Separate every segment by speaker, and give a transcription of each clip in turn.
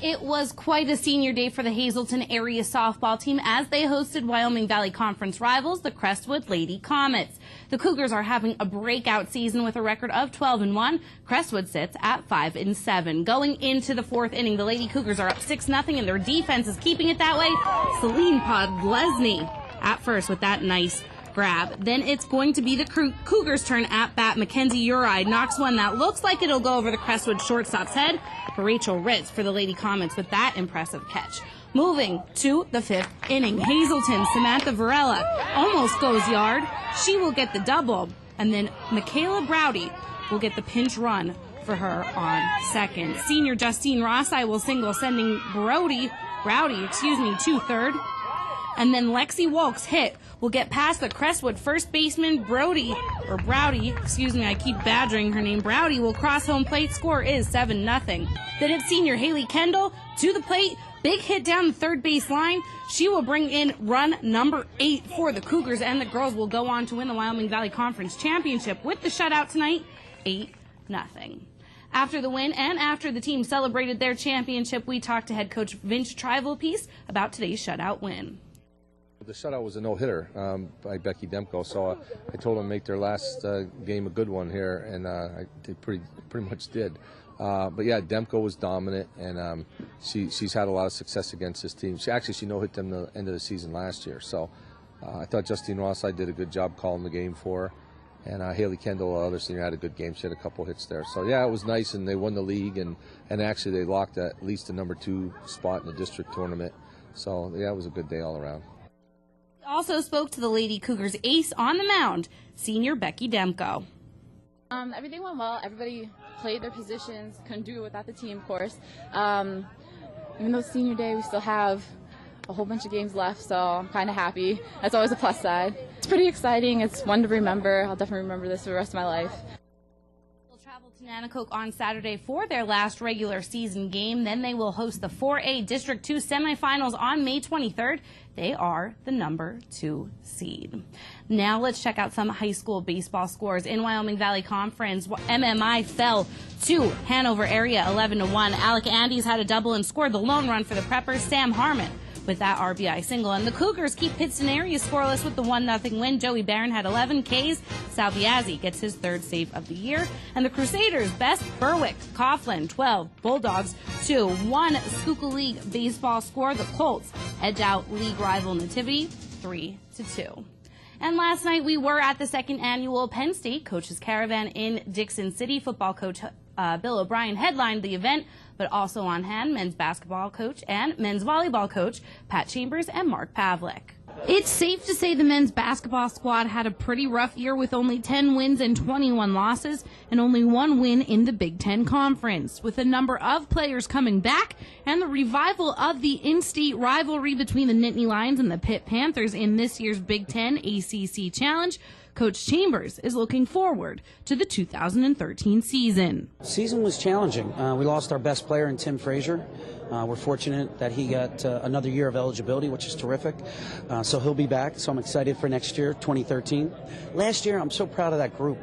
Speaker 1: It was quite a senior day for the Hazleton area softball team as they hosted Wyoming Valley Conference rivals, the Crestwood Lady Comets. The Cougars are having a breakout season with a record of 12-1. Crestwood sits at 5-7. Going into the fourth inning, the Lady Cougars are up 6-0, and their defense is keeping it that way. Celine Podlesny at first with that nice grab. Then it's going to be the Cougars' turn at bat. Mackenzie Uri knocks one that looks like it'll go over the Crestwood shortstop's head for Rachel Ritz for the Lady Comets with that impressive catch. Moving to the fifth inning, Hazleton, Samantha Varela almost goes yard. She will get the double, and then Michaela Browdy will get the pinch run for her on second. Senior Justine Rossai will single, sending Browdy to third. And then Lexi Wolk's hit will get past the Crestwood first baseman, Browdy, I keep badgering her name. Browdy will cross home plate. Score is 7-0. Then it's senior Haley Kendall to the plate. Big hit down the third base line. She will bring in run number 8 for the Cougars, and the girls will go on to win the Wyoming Valley Conference Championship with the shutout tonight, 8-0. After the win and after the team celebrated their championship, we talked to head coach Vince Trivalpiece about today's shutout win.
Speaker 2: The shutout was a no-hitter by Becky Demko, so I told them to make their last game a good one here, and they pretty much did. But yeah, Demko was dominant, and she's had a lot of success against this team. She no-hit them the end of the season last year, so I thought Justine Rossai did a good job calling the game for her, and Haley Kendall, the other senior, had a good game. She had a couple hits there. So yeah, it was nice, and they won the league, and actually they locked at least the number 2 spot in the district tournament. So yeah, it was a good day all around.
Speaker 1: Also spoke to the Lady Cougars ace on the mound, senior Becky Demko.
Speaker 3: Everything went well. Everybody played their positions. Couldn't do it without the team, of course. Even though it's senior day, we still have a whole bunch of games left, so I'm kind of happy. That's always a plus side. It's pretty exciting. It's one to remember. I'll definitely remember this for the rest of my life.
Speaker 1: They'll travel to Nanticoke on Saturday for their last regular season game. Then they will host the 4A District 2 semifinals on May 23rd. They are the number 2 seed. Now let's check out some high school baseball scores. In Wyoming Valley Conference, MMI fell to Hanover area 11-1. Alec Andes had a double and scored the lone run for the Preppers, Sam Harmon, with that RBI single. And the Cougars keep Pittston area scoreless with the 1-0 win. Joey Barron had 11 Ks. Salviazzi gets his 3rd save of the year. And the Crusaders best Berwick, Coughlin 12, Bulldogs 2. 1 Schuylkill League baseball score. The Colts edge out league rival Nativity 3-2. And last night we were at the 2nd annual Penn State Coaches Caravan in Dixon City. Football coach Bill O'Brien headlined the event, but also on hand men's basketball coach and men's volleyball coach Pat Chambers and Mark Pavlik. It's safe to say the men's basketball squad had a pretty rough year with only 10 wins and 21 losses and only 1 win in the Big Ten Conference. With a number of players coming back and the revival of the in-state rivalry between the Nittany Lions and the Pitt Panthers in this year's Big Ten ACC Challenge, Coach Chambers is looking forward to the 2013 season.
Speaker 4: Season was challenging. We lost our best player in Tim Frazier. We're fortunate that he got another year of eligibility, which is terrific. So he'll be back. So I'm excited for next year, 2013. Last year, I'm so proud of that group.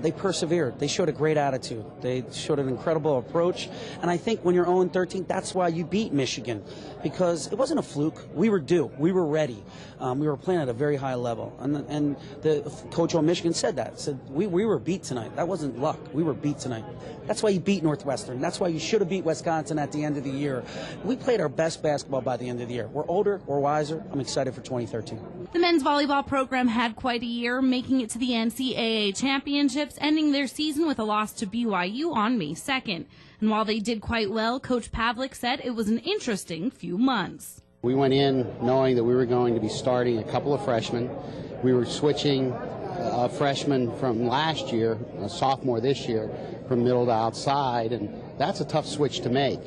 Speaker 4: They persevered. They showed a great attitude. They showed an incredible approach. And I think when you're 0-13, that's why you beat Michigan, because it wasn't a fluke. We were due. We were ready. We were playing at a very high level. And the coach on Michigan said that. Said, we were beat tonight. That wasn't luck. We were beat tonight. That's why you beat Northwestern. That's why you should have beat Wisconsin at the end of the year. We played our best basketball by the end of the year. We're older. We're wiser. I'm excited for 2013.
Speaker 1: The men's volleyball program had quite a year, making it to the NCAA championships, ending their season with a loss to BYU on May 2nd. And while they did quite well, Coach Pavlik said it was an interesting few months.
Speaker 5: We went in knowing that we were going to be starting a couple of freshmen. We were switching a freshman from last year, a sophomore this year, from middle to outside, and that's a tough switch to make.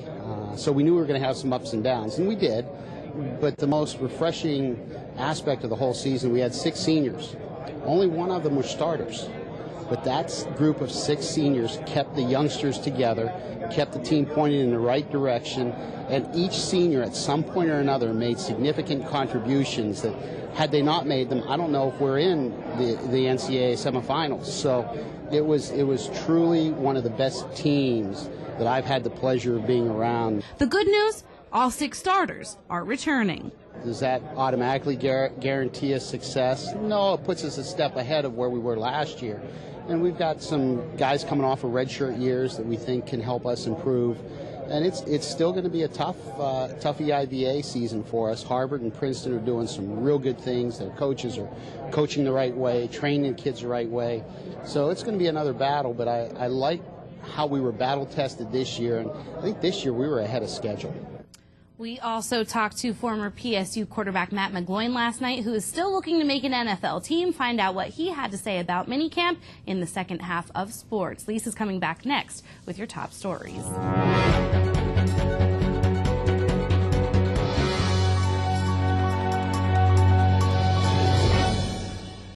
Speaker 5: So we knew we were going to have some ups and downs, and we did. But the most refreshing aspect of the whole season, we had 6 seniors. Only one of them were starters. But that group of 6 seniors kept the youngsters together, kept the team pointed in the right direction, and each senior at some point or another made significant contributions that, had they not made them, I don't know if we're in the NCAA semifinals. So it was truly one of the best teams that I've had the pleasure of being around.
Speaker 1: The good news, all 6 starters are returning.
Speaker 5: Does that automatically guarantee us success? No, it puts us a step ahead of where we were last year. And we've got some guys coming off of redshirt years that we think can help us improve. And it's still going to be a tough EIVA season for us. Harvard and Princeton are doing some real good things. Their coaches are coaching the right way, training kids the right way. So it's going to be another battle, but I like how we were battle tested this year, and I think this year we were ahead of schedule.
Speaker 1: We also talked to former PSU quarterback Matt McGloin last night, who is still looking to make an NFL team. Find out what he had to say about minicamp in the second half of sports. Lisa's coming back next with your top stories.